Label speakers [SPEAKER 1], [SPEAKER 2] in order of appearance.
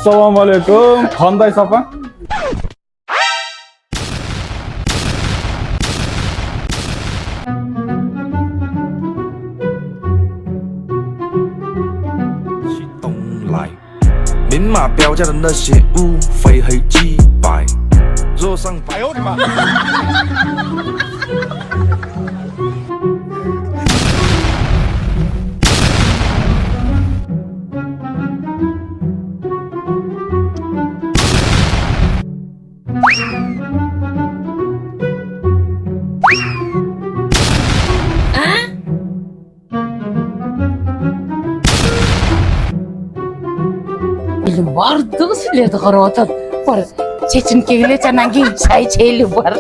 [SPEAKER 1] Assalomu alaykum. Qanday sopa?
[SPEAKER 2] 明码标价的那些物，非黑即白。若上，哎呦我的妈！Bilim
[SPEAKER 3] vardı, söyledi karotan. Var, çeçin kegile canan ki çay çeyli var.